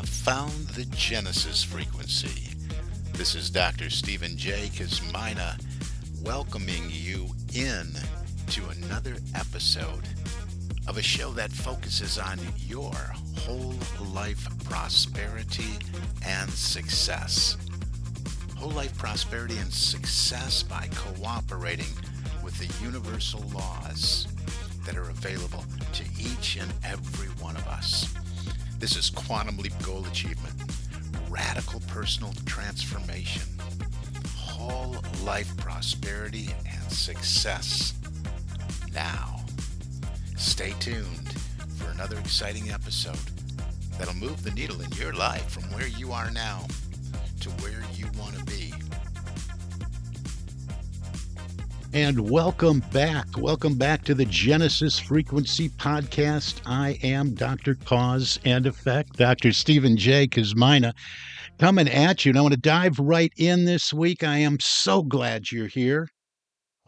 have found the Genesis frequency. This is Dr. Stephen J. Kazmina welcoming you in to another episode of a show that focuses on your whole life prosperity and success. Whole life prosperity and success by cooperating with the universal laws that are available to each and every one of us. This is Quantum Leap Goal Achievement, radical personal transformation, whole life prosperity and success. Now, stay tuned for another exciting episode that'll move the needle in your life from where you are now to where you want to be. And welcome back. Welcome back to the Genesis Frequency Podcast. I am Dr. Cause and Effect, Dr. Stephen J. Kazmina, coming at you. And I want to dive right in this week. I am so glad you're here.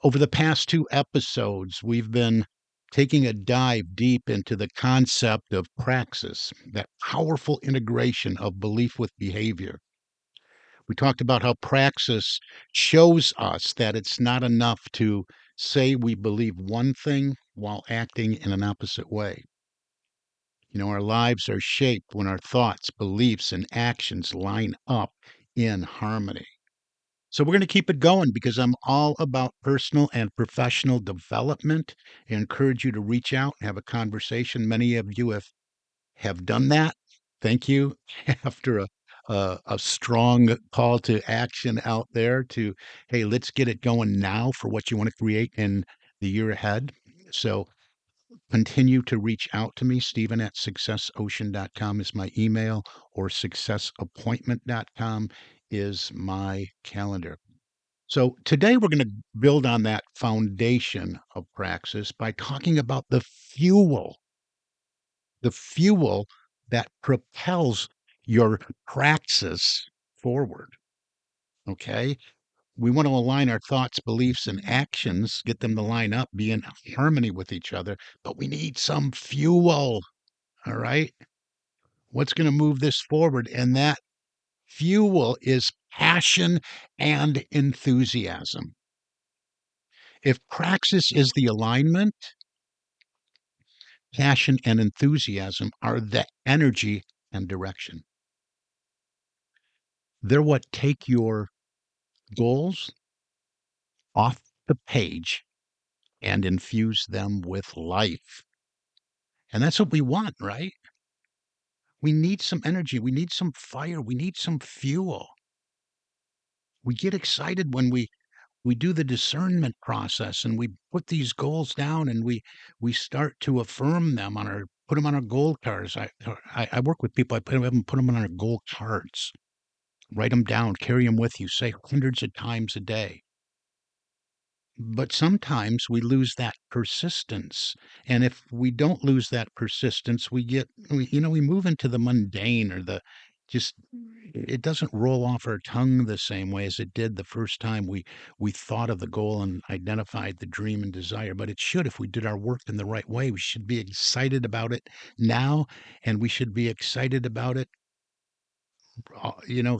Over the past two episodes, we've been taking a dive deep into the concept of praxis, that powerful integration of belief with behavior. We talked about how praxis shows us that it's not enough to say we believe one thing while acting in an opposite way. Our lives are shaped when our thoughts, beliefs, and actions line up in harmony. So we're going to keep it going because I'm all about personal and professional development. I encourage you to reach out and have a conversation. Many of you have done that. Thank you. After a strong call to action out there to, hey, let's get it going now for what you want to create in the year ahead. So continue to reach out to me. Stephen at successocean.com is my email, or successappointment.com is my calendar. So today we're going to build on that foundation of praxis by talking about the fuel that propels your praxis forward. Okay. We want to align our thoughts, beliefs, and actions, get them to line up, be in harmony with each other, but we need some fuel. All right. What's going to move this forward? And that fuel is passion and enthusiasm. If praxis is the alignment, passion and enthusiasm are the energy and direction. They're what take your goals off the page and infuse them with life. And that's what we want, right? We need some energy. We need some fire. We need some fuel. We get excited when we do the discernment process and we put these goals down and we start to affirm them put them on our goal cards. I work with people. I put them on our goal cards. Write them down. Carry them with you. Say hundreds of times a day. But sometimes we lose that persistence. And if we don't lose that persistence, we move into the mundane or just, it doesn't roll off our tongue the same way as it did the first time we thought of the goal and identified the dream and desire. But it should, if we did our work in the right way. We should be excited about it now, and we should be excited about it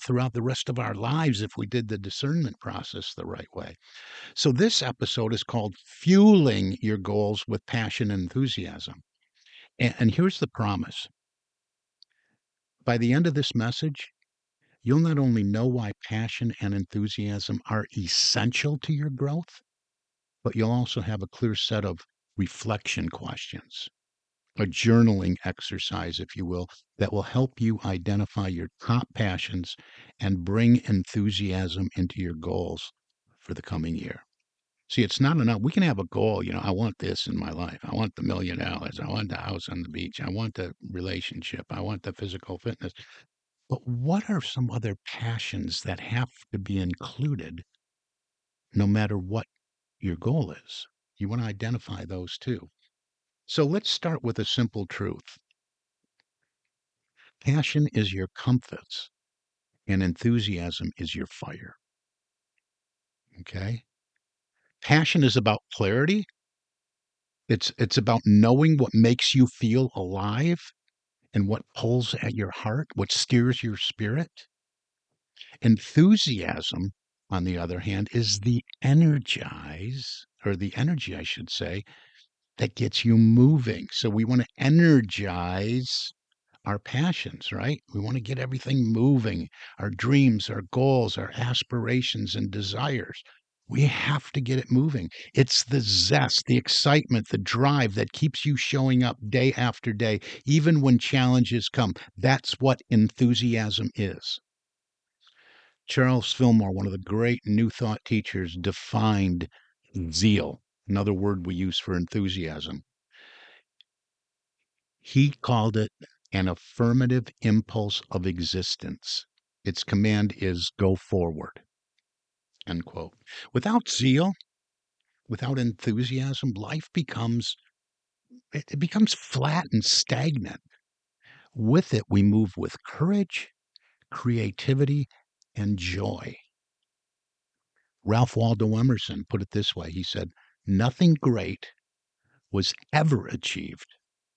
throughout the rest of our lives if we did the discernment process the right way. So this episode is called Fueling Your Goals with Passion and Enthusiasm. And here's the promise. By the end of this message, you'll not only know why passion and enthusiasm are essential to your growth, but you'll also have a clear set of reflection questions, a journaling exercise, if you will, that will help you identify your top passions and bring enthusiasm into your goals for the coming year. See, it's not enough. We can have a goal, I want this in my life. I want the $1,000,000. I want the house on the beach. I want the relationship. I want the physical fitness. But what are some other passions that have to be included no matter what your goal is? You want to identify those too. So let's start with a simple truth. Passion is your compass and enthusiasm is your fire. Okay? Passion is about clarity. It's about knowing what makes you feel alive. and what pulls at your heart, what steers your spirit. Enthusiasm, on the other hand, is the energy, I should say, that gets you moving. So we want to energize our passions, right? We want to get everything moving, our dreams, our goals, our aspirations and desires. We have to get it moving. It's the zest, the excitement, the drive that keeps you showing up day after day, even when challenges come. That's what enthusiasm is. Charles Fillmore, one of the great New Thought teachers, defined zeal, another word we use for enthusiasm. He called it an affirmative impulse of existence. Its command is go forward. End quote. Without zeal, without enthusiasm, life becomes it becomes flat and stagnant. With it, we move with courage, creativity, and joy. Ralph Waldo Emerson put it this way. He said, "Nothing great was ever achieved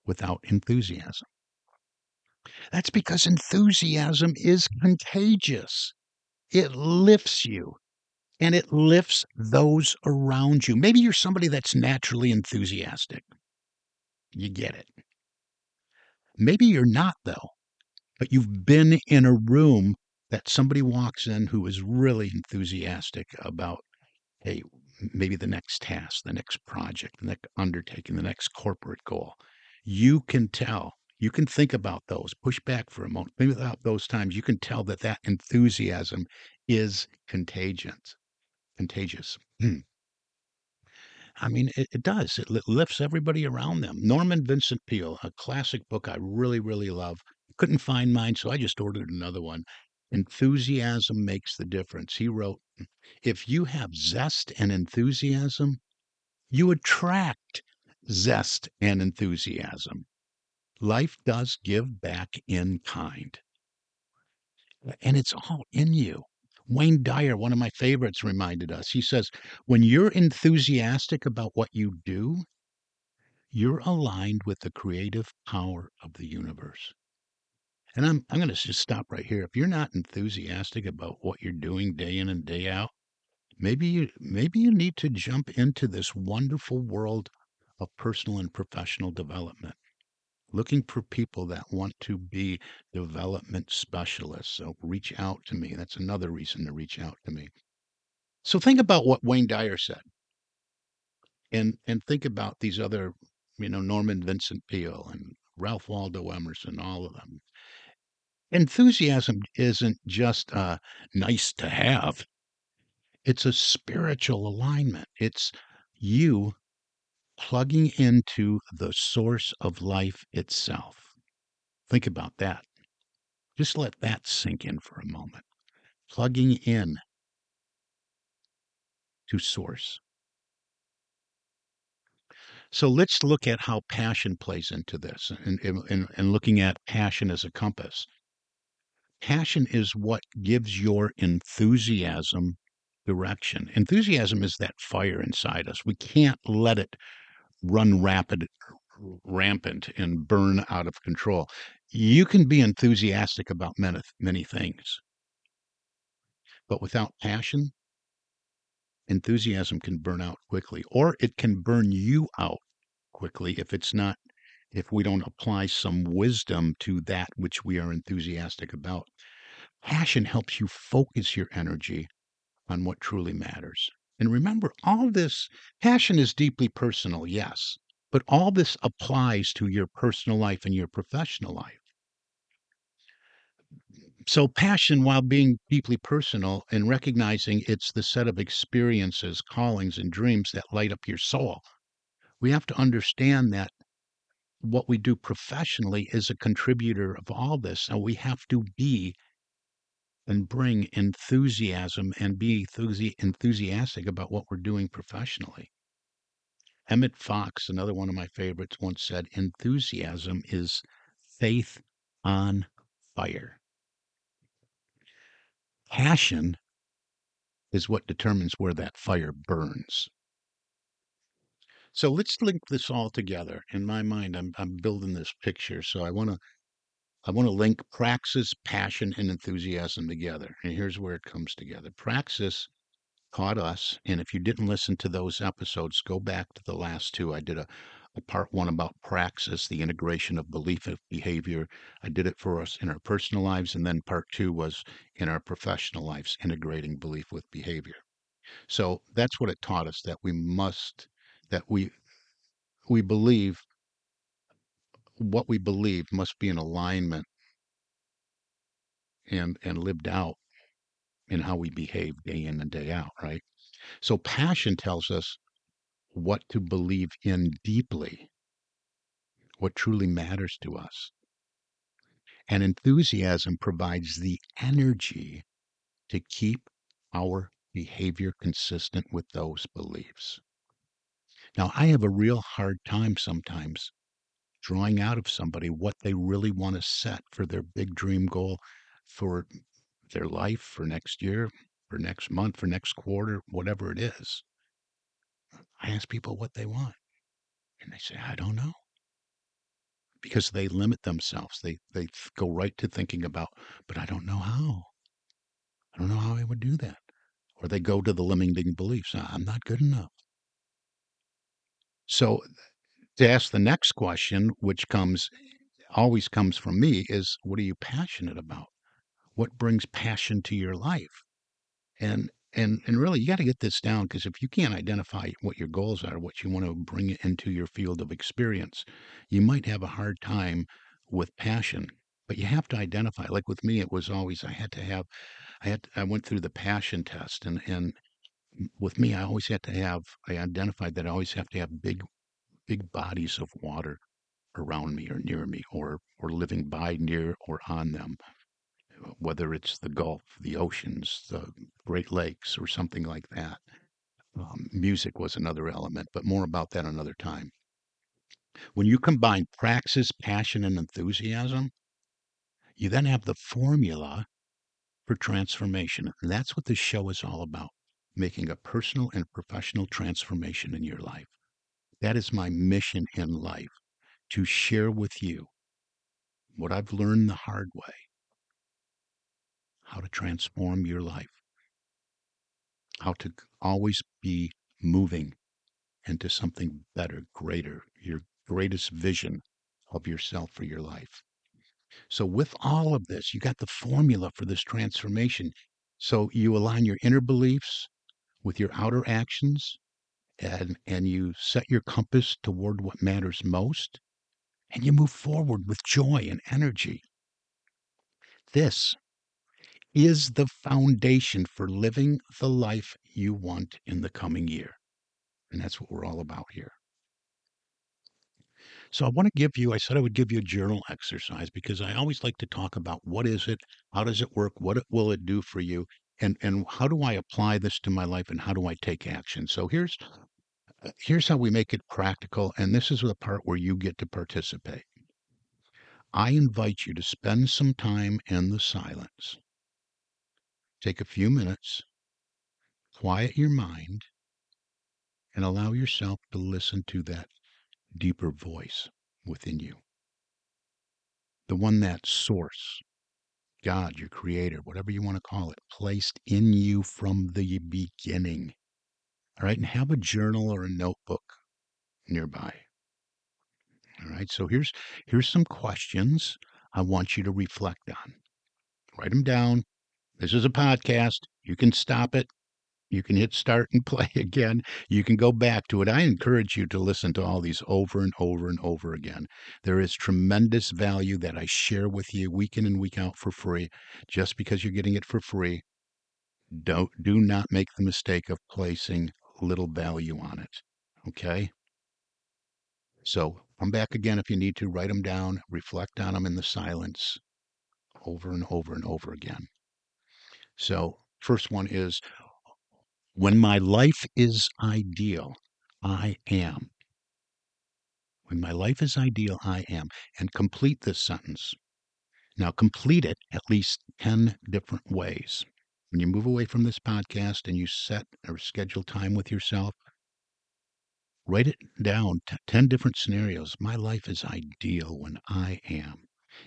without enthusiasm." That's because enthusiasm is contagious. It lifts you and it lifts those around you. Maybe you're somebody that's naturally enthusiastic. You get it. Maybe you're not, though, but you've been in a room that somebody walks in who is really enthusiastic about, hey, maybe the next task, the next project, the next undertaking, the next corporate goal. You can tell. You can think about those. Push back for a moment. Maybe about those times you can tell that that enthusiasm is contagious. Contagious. I mean, it does. It lifts everybody around them. Norman Vincent Peale, a classic book I really, really love. Couldn't find mine, so I just ordered another one. Enthusiasm makes the difference. He wrote, if you have zest and enthusiasm, you attract zest and enthusiasm. Life does give back in kind, and it's all in you. Wayne Dyer, one of my favorites, reminded us. He says, when you're enthusiastic about what you do, you're aligned with the creative power of the universe. And I'm going to just stop right here. If you're not enthusiastic about what you're doing day in and day out, maybe you need to jump into this wonderful world of personal and professional development. Looking for people that want to be development specialists. So reach out to me. That's another reason to reach out to me. So think about what Wayne Dyer said and think about these other, Norman Vincent Peale and Ralph Waldo Emerson, all of them. Enthusiasm isn't just nice to have. It's a spiritual alignment. It's you plugging into the source of life itself. Think about that. Just let that sink in for a moment. Plugging in to source. So let's look at how passion plays into this and looking at passion as a compass. Passion is what gives your enthusiasm direction. Enthusiasm is that fire inside us. We can't let it run rampant and burn out of control. You can be enthusiastic about many things, but without passion, enthusiasm can burn out quickly, or it can burn you out quickly if we don't apply some wisdom to that which we are enthusiastic about. Passion helps you focus your energy on what truly matters. And remember, all this passion is deeply personal, yes, but all this applies to your personal life and your professional life. So, passion, while being deeply personal and recognizing it's the set of experiences, callings, and dreams that light up your soul, we have to understand that what we do professionally is a contributor of all this. And we have to be and bring enthusiasm and be enthusiastic about what we're doing professionally. Emmett Fox, another one of my favorites, once said, enthusiasm is faith on fire. Passion is what determines where that fire burns. So let's link this all together. In my mind, I'm building this picture. So I want to I want to link praxis, passion, and enthusiasm together. And here's where it comes together. Praxis taught us, and if you didn't listen to those episodes, go back to the last two. I did a part one about praxis, the integration of belief and behavior. I did it for us in our personal lives, and then part two was in our professional lives, integrating belief with behavior. So that's what it taught us, that we must, that we believe what we believe must be in alignment and lived out in how we behave day in and day out, right? So passion tells us what to believe in deeply, what truly matters to us. And enthusiasm provides the energy to keep our behavior consistent with those beliefs. Now, I have a real hard time sometimes drawing out of somebody what they really want to set for their big dream goal for their life, for next year, for next month, for next quarter, whatever it is. I ask people what they want, and they say, I don't know, because they limit themselves. They go right to thinking about, but I don't know how. I don't know how I would do that. Or they go to the limiting beliefs. I'm not good enough. So to ask the next question, which always comes from me, is what are you passionate about? What brings passion to your life? And really, you got to get this down, because if you can't identify what your goals are, what you want to bring into your field of experience, you might have a hard time with passion. But you have to identify. Like with me, it was always I went through the passion test, and with me, I identified that I always have to have big bodies of water around me or near me, or living by, near, or on them, whether it's the Gulf, the oceans, the Great Lakes, or something like that. Music was another element, but more about that another time. When you combine praxis, passion, and enthusiasm, you then have the formula for transformation. And that's what this show is all about, making a personal and professional transformation in your life. That is my mission in life, to share with you what I've learned the hard way, how to transform your life, how to always be moving into something better, greater, your greatest vision of yourself for your life. So, with all of this, you got the formula for this transformation. So, you align your inner beliefs with your outer actions, and you set your compass toward what matters most, and you move forward with joy and energy. This is the foundation for living the life you want in the coming year. And that's what we're all about here. So I said I would give you a journal exercise, because I always like to talk about what is it, how does it work, will it do for you, and how do I apply this to my life, and how do I take action. So here's how we make it practical, and this is the part where you get to participate. I invite you to spend some time in the silence. Take a few minutes, quiet your mind, and allow yourself to listen to that deeper voice within you. The one that source, God, your creator, whatever you want to call it, placed in you from the beginning. All right. And have a journal or a notebook nearby. All right. So here's some questions I want you to reflect on. Write them down. This is a podcast. You can stop it. You can hit start and play again. You can go back to it. I encourage you to listen to all these over and over and over again. There is tremendous value that I share with you week in and week out for free. Just because you're getting it for free, do not make the mistake of placing little value on it. Okay? So come back again if you need to. Write them down, reflect on them in the silence over and over and over again. So, first one is, when my life is ideal, I am. When my life is ideal, I am. And complete this sentence. Now, complete it at least 10 different ways. When you move away from this podcast and you set or schedule time with yourself, write it down, 10 different scenarios. My life is ideal when I am.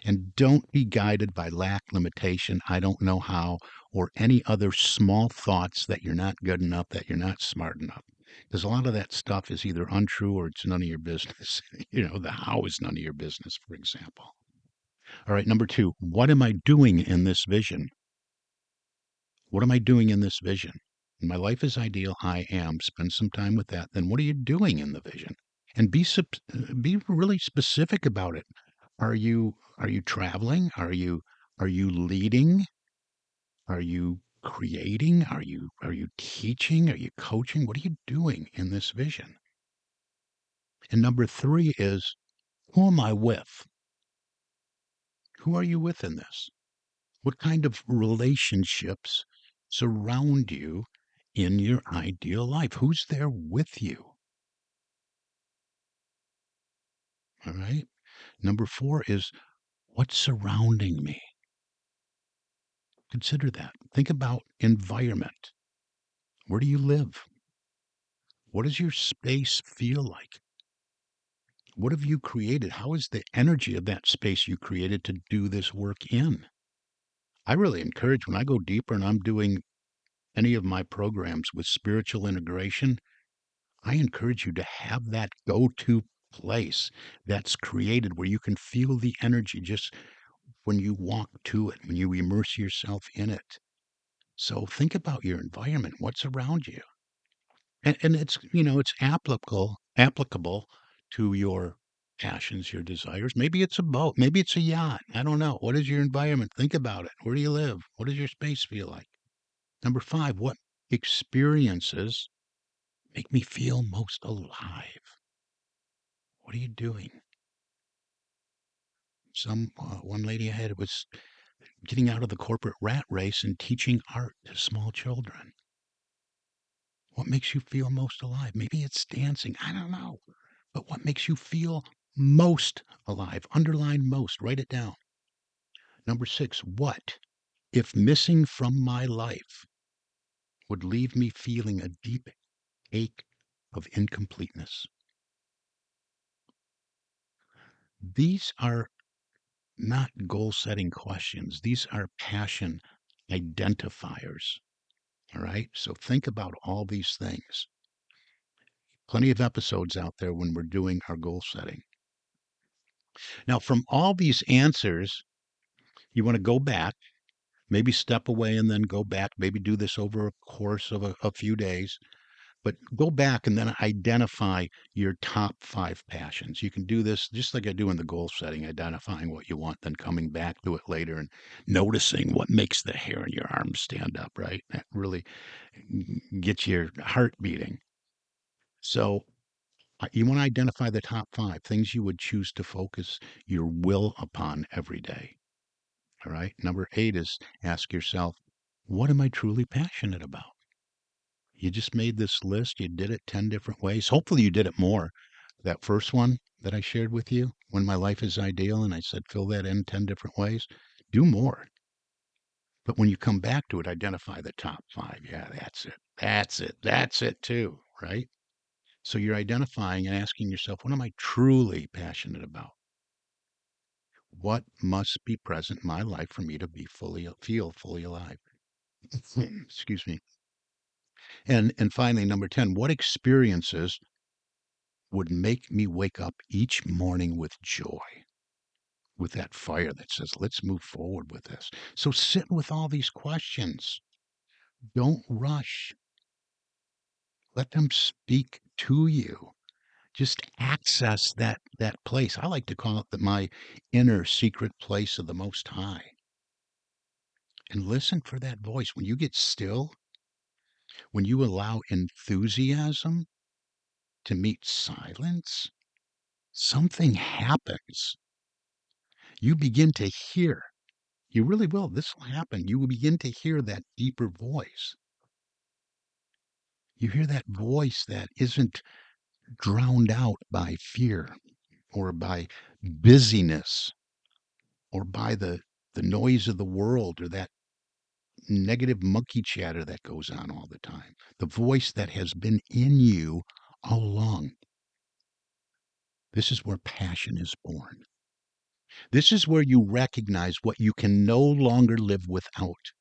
And don't be guided by lack, limitation, I don't know how, or any other small thoughts that you're not good enough, that you're not smart enough. Because a lot of that stuff is either untrue or it's none of your business. The how is none of your business, for example. All right, number two, what am I doing in this vision? What am I doing in this vision? My life is ideal. I am. Spend some time with that. Then what are you doing in the vision? And be really specific about it. Are you traveling? Are you leading? Are you creating? Are you teaching? Are you coaching? What are you doing in this vision? And number three is, who am I with? Who are you with in this? What kind of relationships surround you in your ideal life? Who's there with you? All right. Number four is, what's surrounding me? Consider that. Think about environment. Where do you live? What does your space feel like? What have you created? How is the energy of that space you created to do this work in? I really encourage when I go deeper and I'm doing any of my programs with spiritual integration, I encourage you to have that go to place that's created where you can feel the energy just when you walk to it, when you immerse yourself in it. So think about your environment, what's around you. And it's applicable to your passions, your desires. Maybe it's a boat, maybe it's a yacht. I don't know. What is your environment? Think about it. Where do you live? What does your space feel like? Number five, what experiences make me feel most alive? What are you doing? One lady I had was getting out of the corporate rat race and teaching art to small children. What makes you feel most alive? Maybe it's dancing. I don't know. But what makes you feel most alive? Underline most. Write it down. Number six, what, if missing from my life, would leave me feeling a deep ache of incompleteness? These are not goal setting questions. These are passion identifiers. All right. So think about all these things. Plenty of episodes out there when we're doing our goal setting. Now, from all these answers, you want to go back, maybe step away and then go back, maybe do this over a course of a few days, but go back and then identify your top five passions. You can do this just like I do in the goal setting, identifying what you want, then coming back to it later and noticing what makes the hair on your arms stand up, right? That really gets your heart beating. So you want to identify the top five things you would choose to focus your will upon every day. All right. Number eight is ask yourself, what am I truly passionate about? You just made this list. You did it 10 different ways. Hopefully, you did it more. That first one that I shared with you, when my life is ideal, and I said, fill that in 10 different ways, do more. But when you come back to it, identify the top five. Yeah, that's it. That's it. That's it, too. Right. So you're identifying and asking yourself, what am I truly passionate about? What must be present in my life for me to feel fully alive? Excuse me. And finally, number 10, what experiences would make me wake up each morning with joy, with that fire that says, let's move forward with this. So sit with all these questions. Don't rush. Let them speak to you. Just access that place. I like to call it my inner secret place of the Most High. And listen for that voice. When you get still, when you allow enthusiasm to meet silence, something happens. You begin to hear. You really will. This will happen. You will begin to hear that deeper voice. You hear that voice that isn't drowned out by fear or by busyness or by the noise of the world or that negative monkey chatter that goes on all the time. The voice that has been in you all along. This is where passion is born. This is where you recognize what you can no longer live without,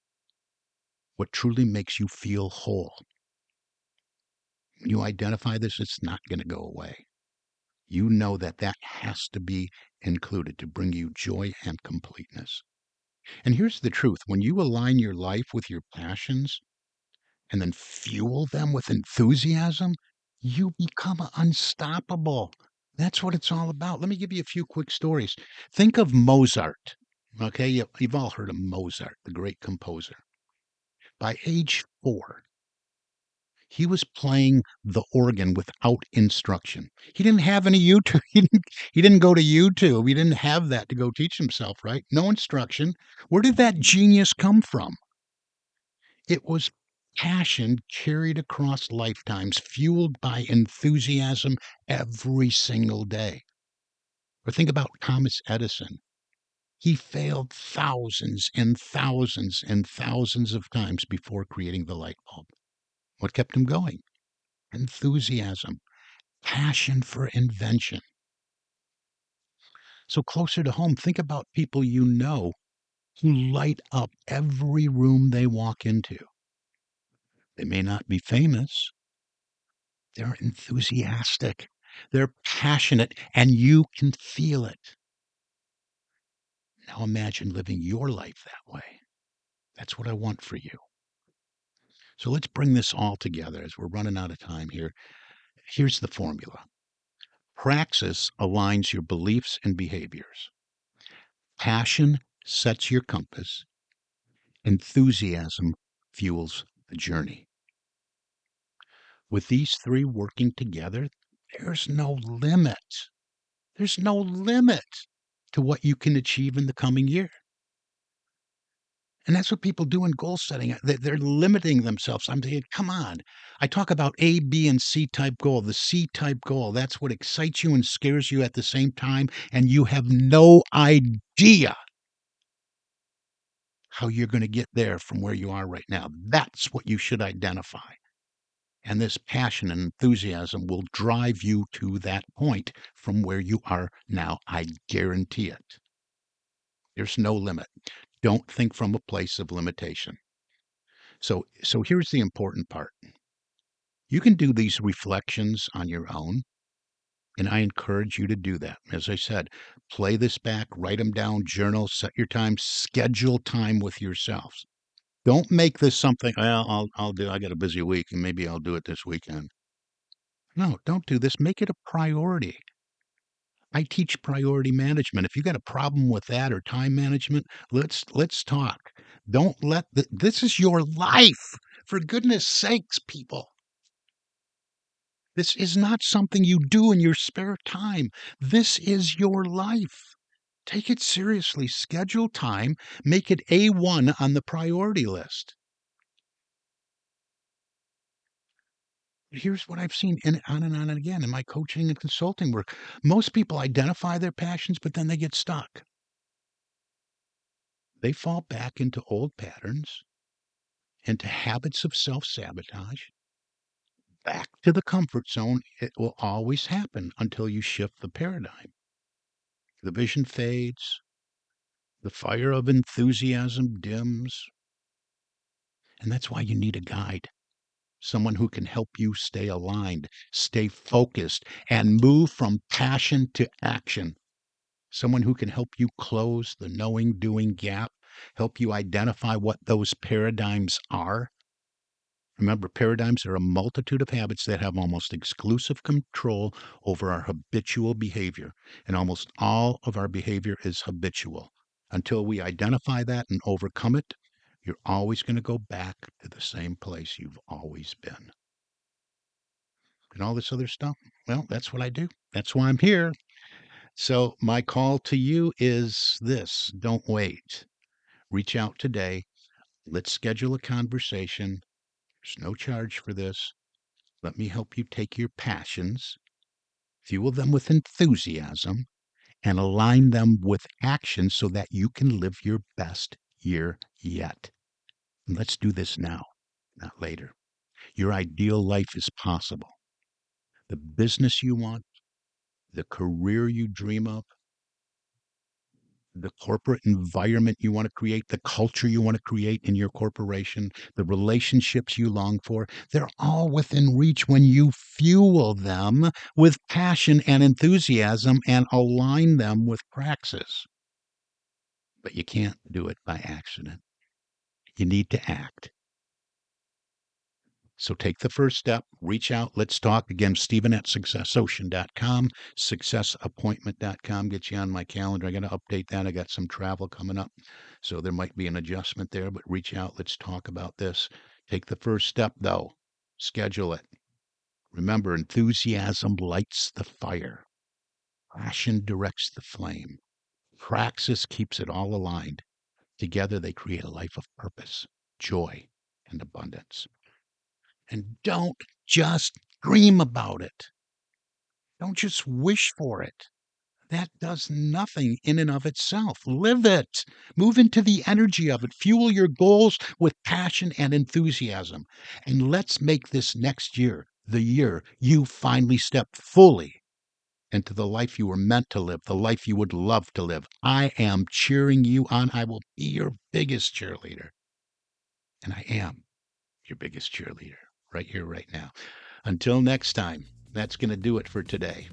what truly makes you feel whole. When you identify this, it's not going to go away. You know that that has to be included to bring you joy and completeness. And here's the truth, when you align your life with your passions and then fuel them with enthusiasm, you become unstoppable. That's what it's all about. Let me give you a few quick stories. Think of Mozart. Okay, you've all heard of Mozart, the great composer. By age 4, he was playing the organ without instruction. He didn't have any YouTube. He didn't go to YouTube. He didn't have that to go teach himself, right? No instruction. Where did that genius come from? It was passion carried across lifetimes, fueled by enthusiasm every single day. Or think about Thomas Edison. He failed thousands and thousands and thousands of times before creating the light bulb. What kept him going? Enthusiasm, passion for invention. So, closer to home, think about people you know who light up every room they walk into. They may not be famous, they're enthusiastic, they're passionate, and you can feel it. Now, imagine living your life that way. That's what I want for you. So, let's bring this all together as we're running out of time here. Here's the formula: praxis aligns your beliefs and behaviors, passion sets your compass, enthusiasm fuels the journey. With these three working together, there's no limit. There's no limit to what you can achieve in the coming year. And that's what people do in goal setting. They're limiting themselves. I'm saying, come on. I talk about A, B, and C type goal. The C type goal, that's what excites you and scares you at the same time. And you have no idea how you're going to get there from where you are right now. That's what you should identify. And this passion and enthusiasm will drive you to that point from where you are now. I guarantee it. There's no limit. Don't think from a place of limitation. So here's the important part. You can do these reflections on your own, and I encourage you to do that. As I said, play this back, write them down, journal, set your time, schedule time with yourselves. Don't make this something, well, I'll do, I got a busy week and maybe I'll do it this weekend. No, don't do this. Make it a priority. I teach priority management. If you got a problem with that or time management, let's talk. Don't let this is your life. For goodness sakes, people. This is not something you do in your spare time. This is your life. Take it seriously. Schedule time. Make it A1 on the priority list. Here's what I've seen on and on and again in my coaching and consulting work. Most people identify their passions, but then they get stuck. They fall back into old patterns, into habits of self sabotage, back to the comfort zone. It will always happen until you shift the paradigm. The vision fades, the fire of enthusiasm dims, and that's why you need a guide. Someone who can help you stay aligned, stay focused, and move from passion to action. Someone who can help you close the knowing doing gap, help you identify what those paradigms are. Remember, paradigms are a multitude of habits that have almost exclusive control over our habitual behavior. And almost all of our behavior is habitual. Until we identify that and overcome it, you're always going to go back to the same place you've always been. And all this other stuff, well, that's what I do. That's why I'm here. So, my call to you is this: don't wait. Reach out today. Let's schedule a conversation. There's no charge for this. Let me help you take your passions, fuel them with enthusiasm, and align them with action so that you can live your best year yet. And let's do this now, not later. Your ideal life is possible. The business you want, the career you dream of, the corporate environment you want to create, the culture you want to create in your corporation, the relationships you long for, they're all within reach when you fuel them with passion and enthusiasm and align them with praxis. But you can't do it by accident. You need to act. So take the first step, reach out, let's talk. Again, Stephen at successocean.com, successappointment.com. Get you on my calendar. I got to update that. I got some travel coming up. So there might be an adjustment there, but reach out. Let's talk about this. Take the first step, though. Schedule it. Remember, enthusiasm lights the fire, passion directs the flame, praxis keeps it all aligned. Together, they create a life of purpose, joy, and abundance. And don't just dream about it. Don't just wish for it. That does nothing in and of itself. Live it. Move into the energy of it. Fuel your goals with passion and enthusiasm. And let's make this next year the year you finally step fully into the life you were meant to live, the life you would love to live. I am cheering you on. I will be your biggest cheerleader. And I am your biggest cheerleader right here, right now. Until next time, that's going to do it for today.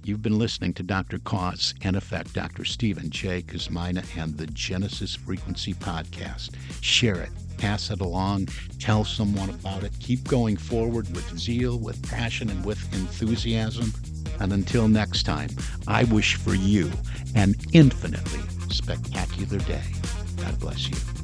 You've been listening to Dr. Cause and Effect, Dr. Stephen J. Kuzmina, and the Genesis Frequency Podcast. Share it, pass it along, tell someone about it. Keep going forward with zeal, with passion, and with enthusiasm. And until next time, I wish for you an infinitely spectacular day. God bless you.